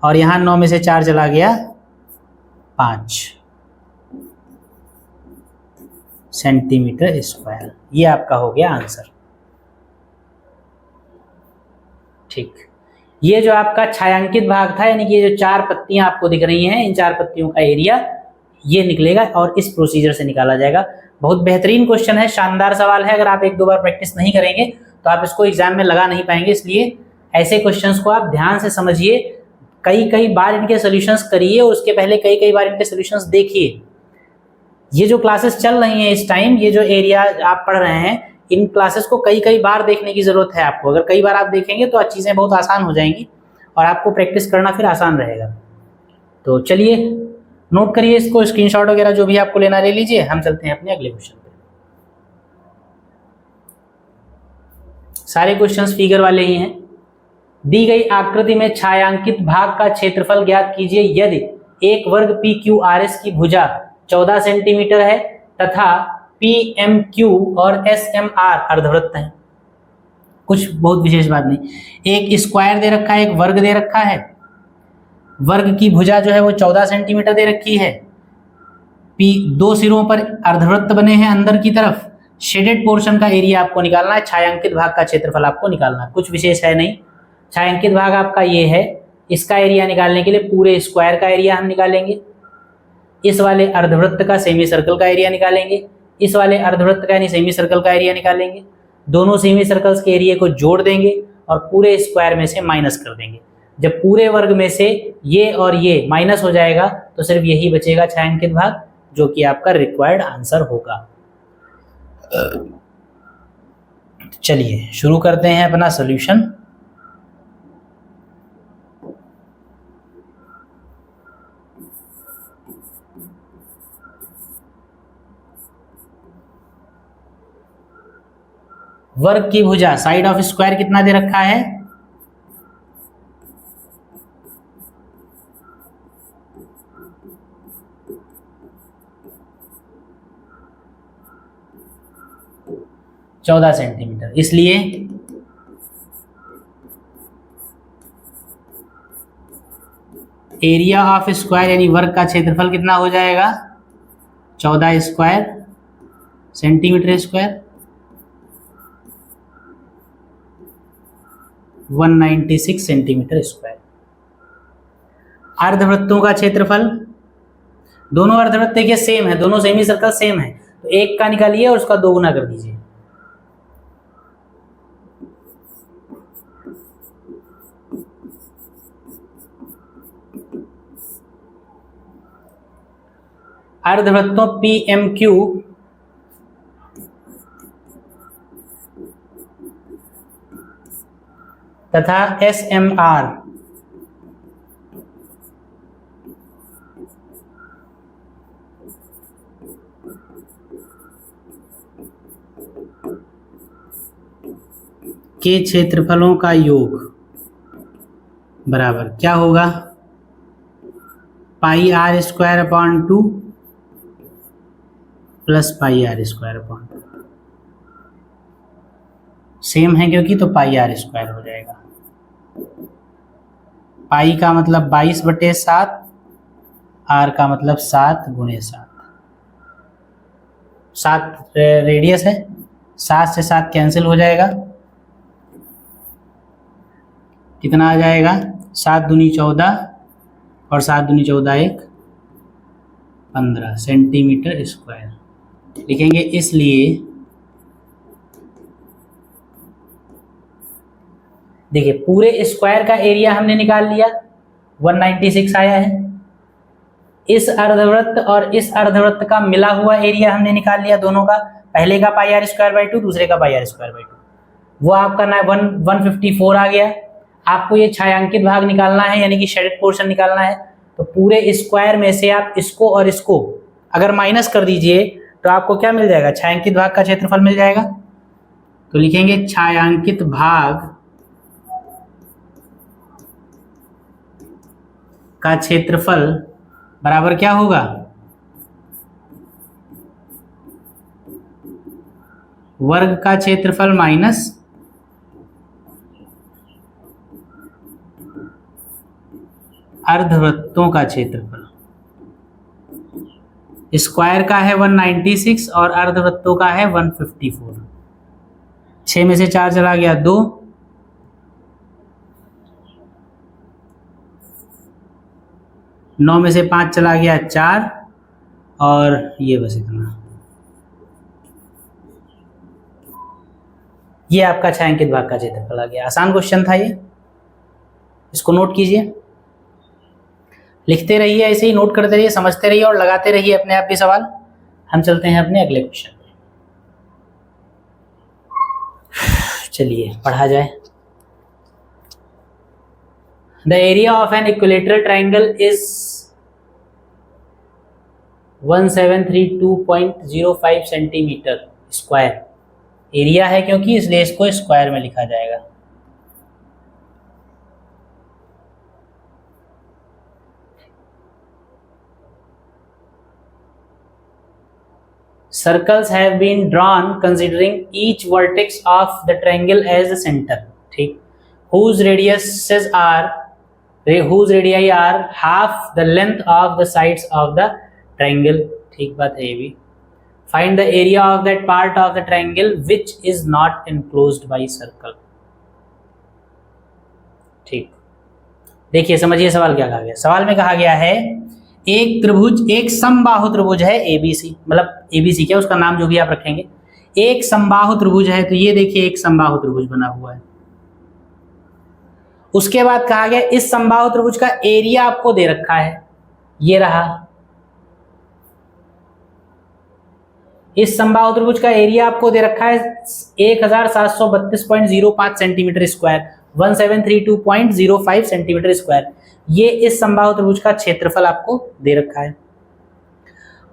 और यहाँ 9 में से 4 चला गया 5 सेंटीमीटर स्क्वायर। ये आपका हो गया आंसर। ठीक, ये जो आपका छायांकित भाग था, यानी कि ये जो 4 पत्तियां आपको दिख रही हैं, इन 4 पत्तियों का एरिया ये निकलेगा और इस प्रोसीजर से निकाला जाएगा। बहुत बेहतरीन क्वेश्चन है, शानदार सवाल है। अगर आप 1-2 बार प्रैक्टिस नहीं करेंगे तो आप इसको एग्जाम में लगा नहीं पाएंगे, इसलिए ऐसे क्वेश्चंस को आप ध्यान से समझिए, कई बार इनके सॉल्यूशंस करिए, उसके पहले कई बार इनके सॉल्यूशंस देखिए। ये जो क्लासेस चल रही हैं इस टाइम, ये जो एरिया आप पढ़ रहे हैं, इन क्लासेस को कई बार देखने की जरूरत है आपको। अगर कई बार आप देखेंगे तो चीज़ें बहुत आसान हो जाएंगी और आपको प्रैक्टिस करना फिर आसान रहेगा। तो चलिए नोट करिए इसको, स्क्रीनशॉट वगैरह जो भी आपको लेना ले लीजिए। हम चलते हैं अपने अगले क्वेश्चन पे। सारे क्वेश्चंस फिगर वाले ही हैं। दी गई आकृति में छायांकित भाग का क्षेत्रफल ज्ञात कीजिए यदि एक वर्ग PQRS की भुजा 14 सेंटीमीटर है तथा PMQ और SMR अर्धवृत्त हैं। कुछ बहुत विशेष बात नहीं, एक स्क्वायर दे रखा है, एक वर्ग दे रखा है। वर्ग की भुजा जो है वो 14 सेंटीमीटर दे रखी है। 2 सिरों पर अर्धवृत्त बने हैं अंदर की तरफ। शेडेड पोर्शन का एरिया आपको निकालना है, छायांकित भाग का क्षेत्रफल आपको निकालना है। कुछ विशेष है नहीं, छायांकित भाग आपका ये है। इसका एरिया निकालने के लिए पूरे स्क्वायर का एरिया हम निकालेंगे, इस वाले अर्धवृत्त का सेमी सर्कल का एरिया निकालेंगे, इस वाले अर्धवृत्त का यानी सेमी सर्कल का एरिया निकालेंगे। दोनों सेमी सर्कल्स के एरिया को जोड़ देंगे और पूरे स्क्वायर में से माइनस कर देंगे। जब पूरे वर्ग में से ये और ये माइनस हो जाएगा तो सिर्फ यही बचेगा छायांकित भाग, जो कि आपका रिक्वायर्ड आंसर होगा। चलिए शुरू करते हैं अपना सॉल्यूशन। वर्ग की भुजा साइड ऑफ स्क्वायर कितना दे रखा है? 14 सेंटीमीटर। इसलिए एरिया ऑफ स्क्वायर यानी वर्ग का क्षेत्रफल कितना हो जाएगा? 14 square centimetre square, 196 centimetre square. अर्धवृत्तों का क्षेत्रफल, दोनों अर्धवृत्त के सेम है, दोनों सेमी सर्कल सेम है, तो एक का निकालिए और उसका 2 गुना कर दीजिए। अर्धवृत्तों PMQ तथा SMR के क्षेत्रफलों का योग बराबर क्या होगा? Pi r square upon 2 plus pi r square upon 2। Same है क्योंकि, तो पाई आर स्क्वायर हो जाएगा। पाई का मतलब 22/7, आर का मतलब 7 × 7। 7 रेडियस है, 7 से 7 कैंसिल हो जाएगा। कितना आ जाएगा? 7 दूनी 14 और 7 दूनी 14 1 15 सेंटीमीटर स्क्वायर लिखेंगे। इसलिए देखिए पूरे स्क्वायर का एरिया हमने निकाल लिया, 196 आया है। इस अर्धवृत्त और इस अर्धवृत्त का मिला हुआ एरिया हमने निकाल लिया दोनों का, पहले का पाई आर स्क्वायर बाई 2, दूसरे का पाई आर स्क्वायर बाई 2। वो आपका 154 आ गया। आपको ये छायांकित भाग निकालना है, यानी कि शेडेड पोर्शन निकालना है। तो पूरे स्क्वायर में से आप इसको और इसको अगर माइनस कर दीजिए तो आपको क्या मिल जाएगा, छायांकित भाग का क्षेत्रफल मिल जाएगा। तो लिखेंगे छायांकित भाग का क्षेत्रफल बराबर क्या होगा, वर्ग का क्षेत्रफल माइनस अर्धवृत्तों का क्षेत्रफल। स्क्वायर का है 196 और अर्धवृत्तों का है 154। 6 में से 4 चला गया 2, 9 में से 5 चला गया 4 और ये बस इतना। ये आपका छायांकित भाग का क्षेत्रफल आ गया। आसान क्वेश्चन था ये, इसको नोट कीजिए, लिखते रहिए, ऐसे ही नोट करते रहिए, समझते रहिए और लगाते रहिए अपने आप भी सवाल। हम चलते हैं अपने अगले क्वेश्चन पे। चलिए पढ़ा जाए। The area of an equilateral triangle is 1732.05 centimetre square. Area है क्योंकि इसलिए इसको स्क्वायर में लिखा जाएगा। Circles have been drawn considering each vertex of the triangle as the center, ठीक, whose radii are half the length of the sides of the triangle, ठीक बात है ये भी। Find the area of that part of the triangle which is not enclosed by circle, ठीक। देखिए समझिए सवाल क्या कहा गया। सवाल में कहा गया है एक त्रिभुज, एक समबाहु त्रिभुज है एबीसी, मतलब एबीसी क्या उसका नाम जो भी आप रखेंगे, एक समबाहु त्रिभुज है। तो ये देखिए एक समबाहु त्रिभुज बना हुआ है। उसके बाद कहा गया इस समबाहु त्रिभुज का एरिया आपको दे रखा है, ये रहा। इस समबाहु त्रिभुज का एरिया आपको दे रखा है 1732.05 सेंटीमीटर स्क्वायर, 1732.05 सेंटीमीटर स्क्वायर। ये इस समबाहु त्रिभुज का क्षेत्रफल आपको दे रखा है।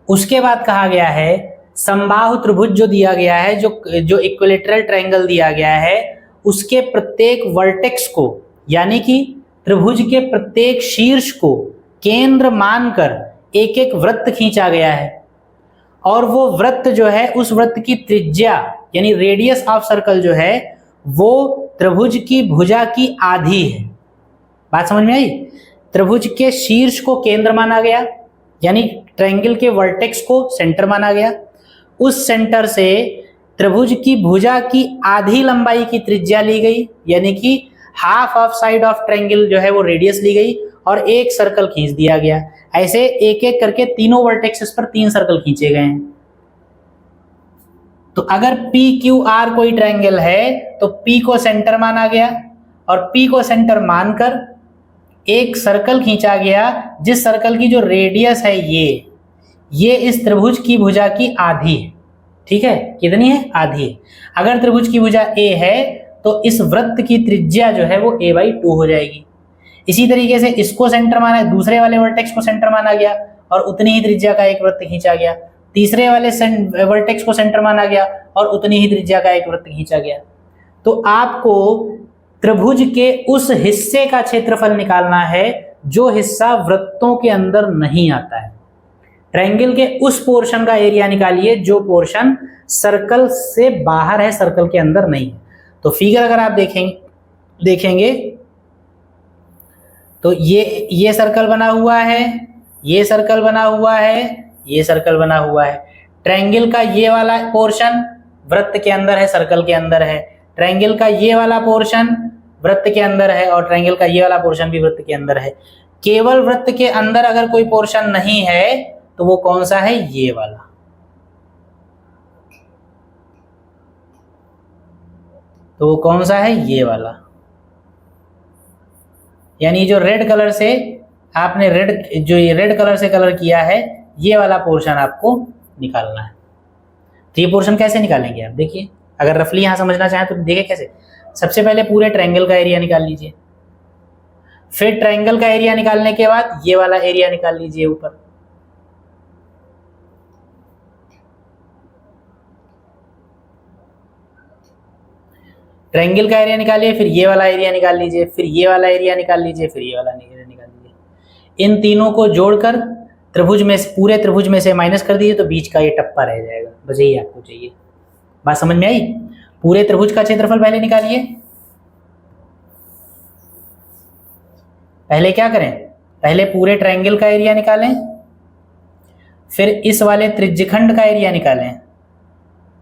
उसके बाद कहा गया है समबाहु त्रिभुज जो दिया गया है, जो इक्विलेटरल ट्रायंगल दिया गया है, उसके प्रत्येक वर्टेक्स को, यानी कि त्रिभुज के प्रत्येक शीर्ष को केंद्र मानकर एक एक वृत्त खींचा गया है। और वो वृत्त जो है, उस वृत्त की त्रिज्या यानी रेडियस ऑफ सर्कल जो है वो त्रिभुज की भुजा की आधी है। बात समझ में आई? त्रिभुज के शीर्ष को केंद्र माना गया, यानी ट्रायंगल के वर्टेक्स को सेंटर माना गया। उस सेंटर से त्रिभुज की भुजा की आधी लंबाई की त्रिज्या ली गई, यानी कि half of side of triangle जो है वो रेडियस ली गई और एक सर्कल खींच दिया गया। ऐसे एक एक करके तीनों वर्टेक्सेस पर 3 सर्कल खींचे गए हैं। तो अगर PQR कोई ट्रायंगल है तो P को सेंटर माना गया और P को सेंटर मानकर एक सर्कल खींचा गया, जिस सर्कल की जो रेडियस है ये इस त्रिभुज की भुजा की आधी है। ठीक है, कितनी है? आधी है। अगर त्रिभुज की भुजा A है तो इस वृत्त की त्रिज्या जो है वो A/2 हो जाएगी। इसी तरीके से इसको सेंटर माना, दूसरे वाले वर्टेक्स को सेंटर माना गया और उतनी ही त्रिज्या का एक वृत्त खींचा गया। तीसरे वाले वर्टेक्स को सेंटर माना गया और उतनी ही त्रिज्या का एक वृत्त खींचा गया। तो आपको त्रिभुज के उस हिस्से का क्षेत्रफल निकालना है जो हिस्सा वृत्तों के अंदर नहीं आता है। ट्रायंगल के उस पोर्शन का एरिया निकालिए जो पोर्शन सर्कल से बाहर है, सर्कल के अंदर नहीं है। तो फिगर अगर आप देखेंगे तो ये सर्कल बना हुआ है, ये सर्कल बना हुआ है, ये सर्कल बना हुआ है। ट्रायंगल का ये वाला पोर्शन वृत्त के अंदर है, सर्कल के अंदर है। ट्रायंगल का ये वाला पोर्शन वृत्त के अंदर है और ट्रायंगल का ये वाला पोर्शन भी वृत्त के अंदर है। केवल वृत्त के अंदर अगर कोई पोर्शन नहीं है तो वो कौन सा है? ये वाला। तो वो कौन सा है? ये वाला। यानी जो रेड कलर से आपने ये रेड कलर से कलर किया है, ये वाला पोर्शन आपको निकालना है। तो ये पोर्शन कैसे निकालेंगे आप? देखिए अगर रफली यहाँ समझना चाहें तो देखें कैसे। सबसे पहले पूरे ट्रायंगल का एरिया निकाल लीजिए, फिर ट्रायंगल का एरिया निकालने के बाद ये वाला एरिया निकाल लीजिए ऊपर। ट्रायंगल का एरिया निकालिए, फिर ये वाला एरिया निकाल लीजिए, फिर ये वाला एरिया निकाल लीजिए, फिर ये वाला एरिया निकाल लीजिए। इन तीनों को जोड़कर त्रिभुज में से, पूरे त्रिभुज में से माइनस कर दीजिए तो बीच का ये टप्पा रह जाएगा। बस यही आपको चाहिए। बात समझ में आई? पूरे त्रिभुज का क्षेत्रफल पहले निकालिए। पहले क्या करें, पहले पूरे ट्रायंगल का एरिया निकालें, फिर इस वाले त्रिज्यखंड का एरिया निकालें,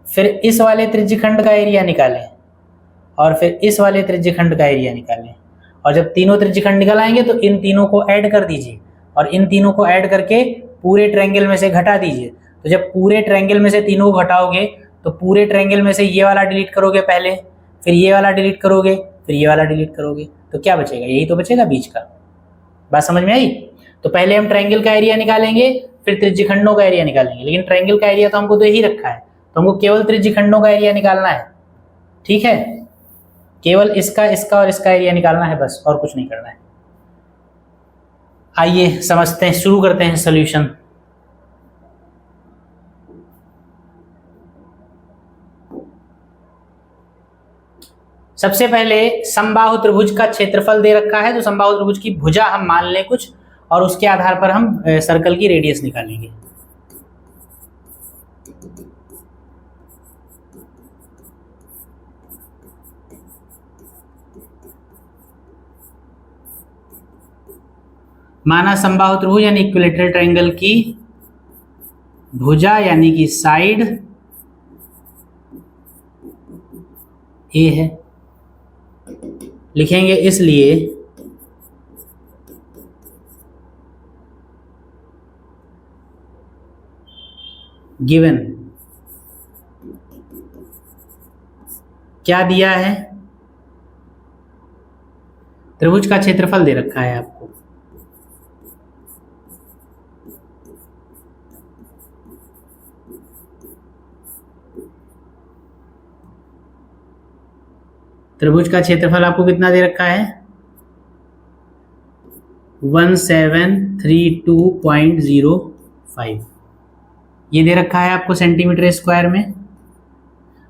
फिर इस वाले त्रिज्यखंड का एरिया निकालें, और फिर इस वाले त्रिज्यखंड का एरिया निकालें। और जब तीनों त्रिज्यखंड निकल आएंगे तो इन तीनों को ऐड कर दीजिए, और इन तीनों को ऐड करके पूरे ट्रायंगल में से घटा दीजिए। तो जब पूरे ट्रायंगल में से तीनों को घटाओगे तो पूरे ट्रायंगल में से ये वाला डिलीट करोगे पहले, फिर ये वाला डिलीट करोगे, फिर ये वाला डिलीट करोगे, तो क्या बचेगा? यही तो बचेगा बीच का। बात समझ में आई? तो पहले हम ट्रायंगल का एरिया निकालेंगे, फिर त्रिज्यखंडों का एरिया निकालेंगे। लेकिन ट्रायंगल का एरिया तो हमको दे ही रखा है, तो हमको केवल त्रिज्यखंडों का एरिया निकालना है। ठीक है, केवल इसका, इसका और इसका एरिया निकालना है बस, और कुछ नहीं करना है। आइए समझते हैं, शुरू करते हैं सॉल्यूशन। सबसे पहले समबाहु त्रिभुज का क्षेत्रफल दे रखा है, तो समबाहु त्रिभुज की भुजा हम मान लें कुछ, और उसके आधार पर हम सर्कल की रेडियस निकालेंगे। माना समबाहु त्रिभुज यानी इक्विलैटरल ट्रायंगल की भुजा यानी कि साइड ए है, लिखेंगे इसलिए गिवन क्या दिया है, त्रिभुज का क्षेत्रफल दे रखा है आपको। त्रिभुज का क्षेत्रफल आपको कितना दे रखा है? 1732.05 ये दे रखा है आपको सेंटीमीटर स्क्वायर में।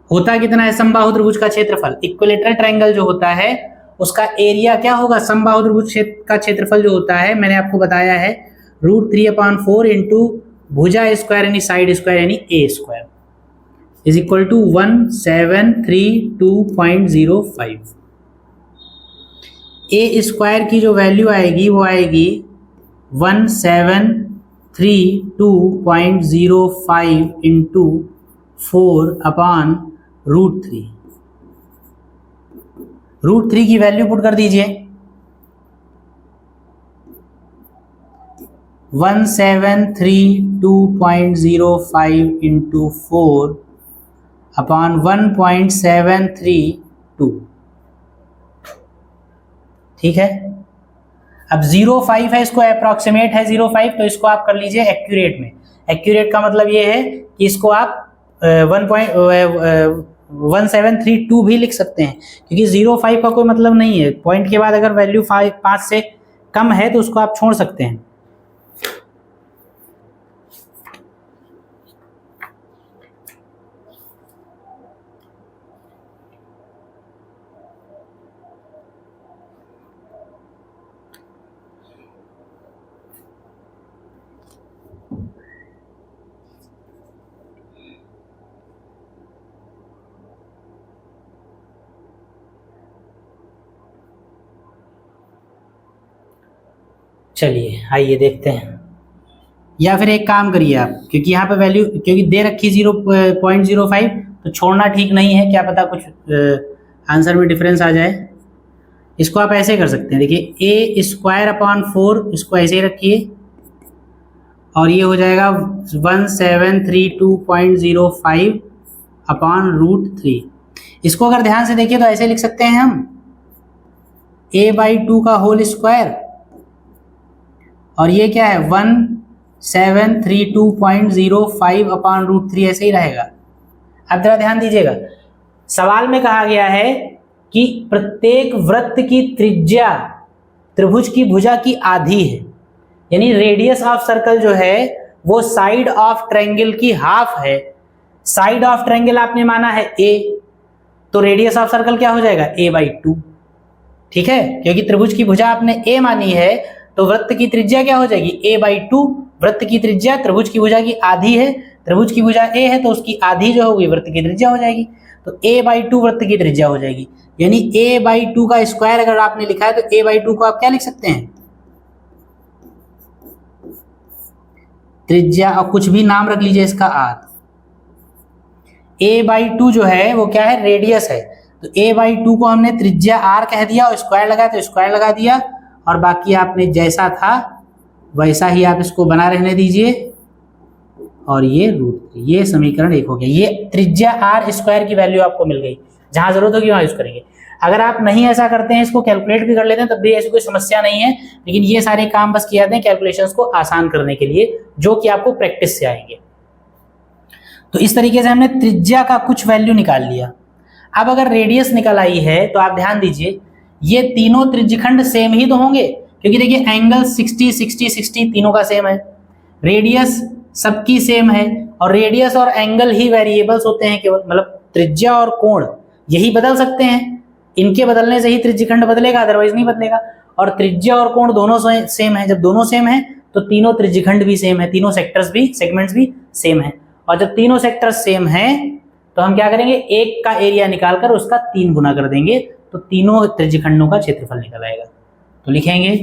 होता कितना है समबाहु त्रिभुज का क्षेत्रफल? इक्विलैटरल ट्रायंगल जो होता है उसका एरिया क्या होगा? समबाहु त्रिभुज का क्षेत्रफल जो होता है मैंने आपको बताया है √3/4 इंटू भुजा स्क्वायर यानी साइड स्क्वायर यानी a square is equal to 1732.05। A square की जो वैल्यू आएगी वो आएगी 1732.05 इंटू 4/√3। √3 की वैल्यू पुट कर दीजिए, 1732.05 इंटू 4/1.732। ठीक है, अब 0.5 है, इसको अप्रोक्सीमेट है 0.5, तो इसको आप कर लीजिए एक्यूरेट में। एक्यूरेट का मतलब ये है कि इसको आप 1.1732 भी लिख सकते हैं, क्योंकि 0.5 का कोई मतलब नहीं है। पॉइंट के बाद अगर वैल्यू 5 से कम है तो उसको आप छोड़ सकते हैं। चलिए आइए देखते हैं, या फिर एक काम करिए आप, क्योंकि यहाँ पे वैल्यू क्योंकि दे रखी 0.05 तो छोड़ना ठीक नहीं है, क्या पता कुछ आंसर में डिफरेंस आ जाए। इसको आप ऐसे कर सकते हैं, देखिए ए स्क्वायर अपॉन 4 इसको ऐसे ही रखिए, और ये हो जाएगा 1732.05 अपॉन √3। इसको अगर ध्यान से देखिए तो ऐसे लिख सकते हैं हम a/2 का होल स्क्वायर, और ये क्या है 1732.05 अपॉन √3 ऐसे ही रहेगा। अब जरा ध्यान दीजिएगा, सवाल में कहा गया है कि प्रत्येक वृत्त की त्रिज्या त्रिभुज की भुजा की आधी है, यानी रेडियस ऑफ सर्कल जो है वो साइड ऑफ ट्रायंगल की हाफ है। साइड ऑफ ट्रायंगल आपने माना है ए, तो रेडियस ऑफ सर्कल क्या हो जाएगा a/2। ठीक है, क्योंकि त्रिभुज की भुजा आपने a मानी है तो वृत्त की त्रिज्या क्या हो जाएगी a/2। वृत्त की त्रिज्या त्रिभुज की भुजा की आधी है, त्रिभुज की भुजा a है तो उसकी आधी जो होगी वृत्त की त्रिज्या हो जाएगी, तो a/2 वृत्त की त्रिज्या हो जाएगी। यानी a/2 का स्क्वायर अगर आपने लिखा है तो a/2 को आप क्या लिख सकते हैं, त्रिज्या, और कुछ भी नाम रख लीजिए इसका आध। a/2 जो है वो क्या है, रेडियस है, तो a/2 को हमने त्रिज्या r कह दिया और स्क्वायर लगाया तो स्क्वायर लगा दिया, और बाकी आपने जैसा था वैसा ही आप इसको बना रहने दीजिए, और ये रूट, ये समीकरण 1 हो गया। ये त्रिज्या r स्क्वायर की वैल्यू आपको मिल गई, जहां जरूरत होगी वहां यूज करेंगे। अगर आप नहीं ऐसा करते हैं, इसको कैलकुलेट भी कर लेते हैं तब भी ऐसी कोई समस्या नहीं है, लेकिन ये सारे काम बस किए जाते हैं कैलकुलेशंस को आसान करने के लिए, जो कि आपको प्रैक्टिस से आएंगे। तो इस तरीके से हमने त्रिज्या का कुछ वैल्यू निकाल लिया। अब अगर रेडियस निकल आई है तो आप ध्यान दीजिए, ये तीनों त्रिज्यखंड सेम ही तो होंगे, क्योंकि देखिए एंगल 60 60 60 तीनों का सेम है, रेडियस सबकी सेम है, और रेडियस और एंगल ही वेरिएबल्स होते हैं केवल, मतलब त्रिज्या और कोण यही बदल सकते हैं, इनके बदलने से ही त्रिज्यखंड बदलेगा, अदरवाइज नहीं बदलेगा। और त्रिज्या और कोण दोनों सेम है, जब दोनों सेम है तो तीनों त्रिज्यखंड भी सेम है, तीनों सेगमेंट्स भी सेम है, और जब तीनों सेक्टर्स सेम हैं तो हम क्या करेंगे, एक का एरिया निकालकर उसका 3 गुना कर देंगे, तो तीनों त्रिज्यखंडों का क्षेत्रफल निकल आएगा। तो लिखेंगे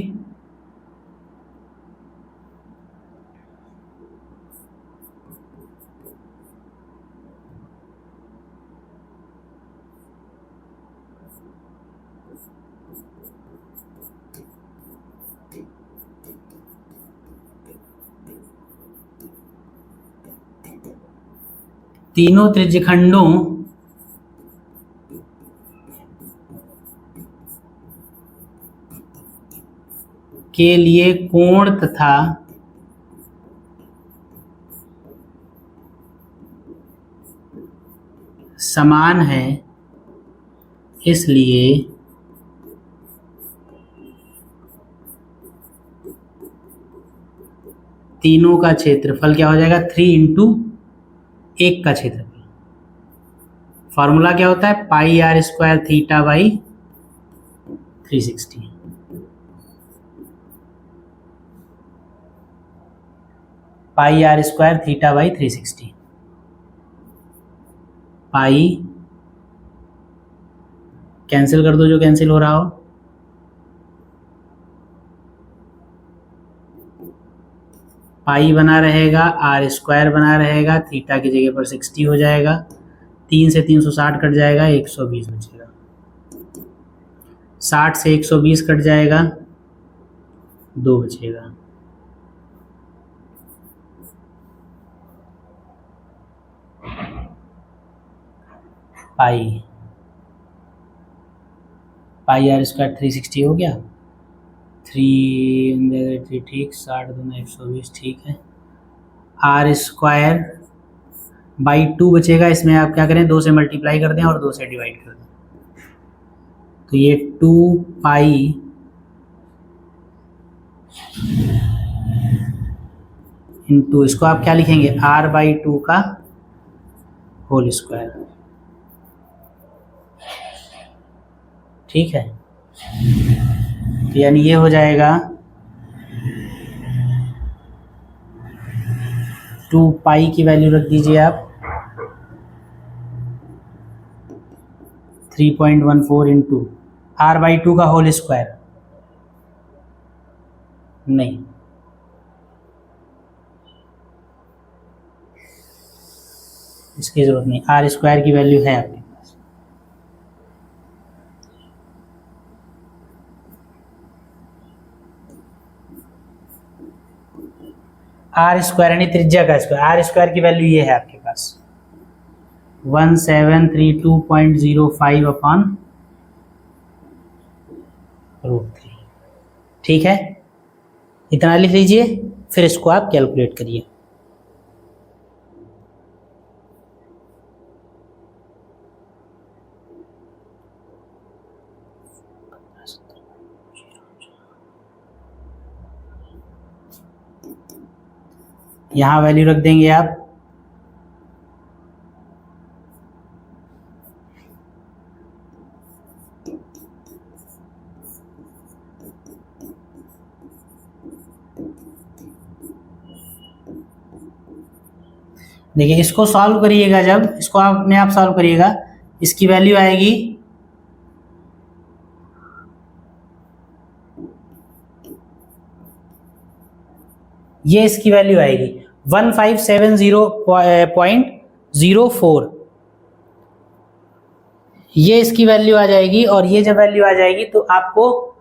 तीनों त्रिज्यखंडों के लिए कोण तथा समान है, इसलिए तीनों का क्षेत्रफल क्या हो जाएगा, 3 इंटू 1 का क्षेत्रफल। फॉर्मूला क्या होता है, पाई r square theta by 360। Pi r square theta by 360। Pi cancel कर दो जो कैंसिल हो रहा हो, पाई बना रहेगा, r स्क्वायर बना रहेगा, थीटा की जगह पर 60 हो जाएगा, 3 से 360 कट जाएगा, 120 बचेगा, 60 से 120 कट जाएगा, 2 बचेगा। पाई r स्क्वायर 360 हो गया, 3 ठीक, 60 दूना 120 ठीक है, r स्क्वायर बाई 2 बचेगा, इसमें आप क्या करें, 2 से मल्टीप्लाई कर दें और 2 से डिवाइड कर दें, तो ये 2 पाई इंटू, इसको आप क्या लिखेंगे, r/2 का होल स्क्वायर। ठीक है, तो यानी ये हो जाएगा 2 पाई की वैल्यू रख दीजिए आप 3.14 इंटू r/2 का होल स्क्वायर, नहीं इसकी जरूरत नहीं, r स्क्वायर की वैल्यू है आपके पास। r स्क्वायर यानी त्रिज्या का स्क्वायर, r स्क्वायर की वैल्यू ये है आपके पास 1732.05 अपॉन √3। ठीक है, इतना लिख लीजिए, फिर इसको आप कैलकुलेट करिए। यहाँ वैल्यू रख देंगे आप। देखिए इसको सॉल्व करिएगा, जब इसको आप अपने आप सॉल्व करिएगा, इसकी वैल्यू आएगी ये, इसकी वैल्यू आएगी 1570.04, ये इसकी वैल्यू आ जाएगी। और ये जब वैल्यू आ जाएगी तो आपको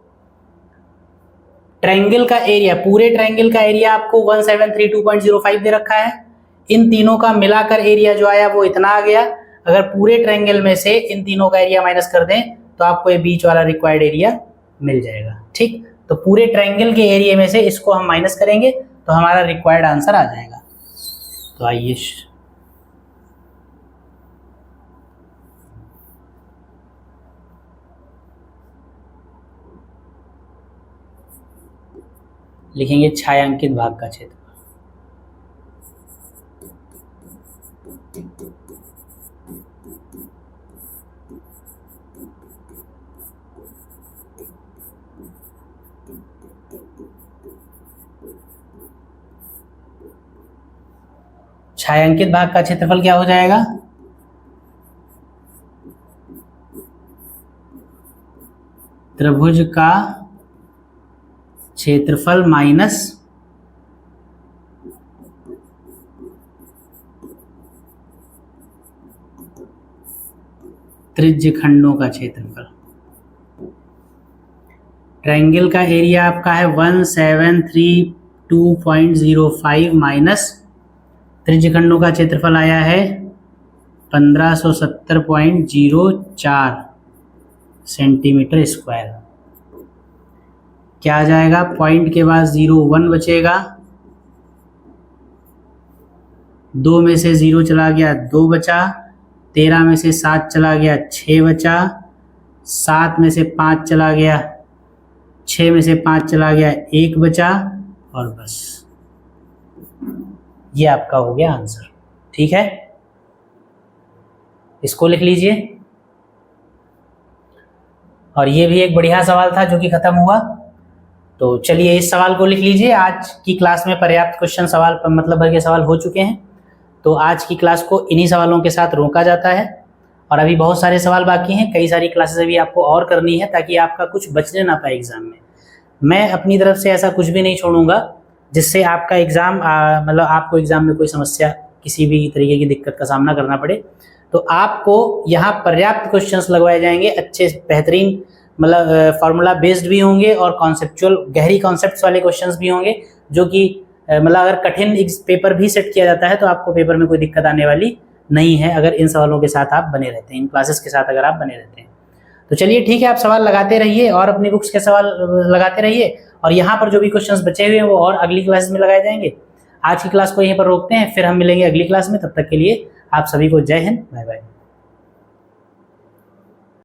ट्रायंगल का एरिया, पूरे ट्रायंगल का एरिया आपको 1732.05 दे रखा है। इन तीनों का मिलाकर एरिया जो आया वो इतना आ गया। अगर पूरे ट्रायंगल में से इन तीनों का एरिया माइनस कर दें तो आपको ये बीच वाला रिक्वायर्ड एरिया मिल जाएगा। ठीक, तो पूरे ट्रायंगल के एरिया में से इसको हम माइनस करेंगे तो हमारा रिक्वायर्ड आंसर आ जाएगा। तो आइए लिखेंगे छायांकित भाग का क्षेत्र। छायांकित भाग का क्षेत्रफल क्या हो जाएगा? त्रिभुज का क्षेत्रफल माइनस त्रिज्य खंडों का क्षेत्रफल। ट्रायंगल का एरिया आपका है 1732.05 माइनस त्रिज्य खंडों का क्षेत्रफल आया है 1570.04 सेंटीमीटर स्क्वायर। क्या आ जाएगा? पॉइंट के बाद 0 1 बचेगा, 2 में से 0 चला गया 2 बचा, 13 में से 7 चला गया 6 बचा, 7 में से 5 चला गया, 6 में से 5 चला गया 1 बचा, और बस ये आपका हो गया आंसर। ठीक है, इसको लिख लीजिए। और ये भी एक बढ़िया सवाल था जो कि खत्म हुआ। तो चलिए इस सवाल को लिख लीजिए। आज की क्लास में पर्याप्त क्वेश्चन सवाल मतलब भर के सवाल हो चुके हैं, तो आज की क्लास को इन्हीं सवालों के साथ रोका जाता है। और अभी बहुत सारे सवाल बाकी हैं, कई सारी क्लासेस अभी आपको और करनी है ताकि आपका कुछ बचने ना पाए एग्जाम में। मैं अपनी तरफ से ऐसा कुछ भी नहीं छोड़ूंगा जिससे आपका एग्ज़ाम मतलब आपको एग्ज़ाम में कोई समस्या, किसी भी तरीके की दिक्कत का सामना करना पड़े। तो आपको यहाँ पर्याप्त क्वेश्चंस लगवाए जाएंगे, अच्छे बेहतरीन मतलब फार्मूला बेस्ड भी होंगे और कॉन्सेप्चुअल गहरी कॉन्सेप्ट्स वाले क्वेश्चंस भी होंगे, जो कि मतलब अगर कठिन पेपर भी सेट किया जाता है तो आपको पेपर में कोई दिक्कत आने वाली नहीं है, अगर इन सवालों के साथ आप बने रहते हैं, इन क्लासेस के साथ अगर आप बने रहते हैं। तो चलिए ठीक है, आप सवाल लगाते रहिए और अपनी बुक्स के सवाल लगाते रहिए, और यहाँ पर जो भी क्वेश्चंस बचे हुए हैं वो और अगली क्लास में लगाए जाएंगे। आज की क्लास को यहीं पर रोकते हैं, फिर हम मिलेंगे अगली क्लास में। तब तक के लिए आप सभी को जय हिंद, बाय बाय।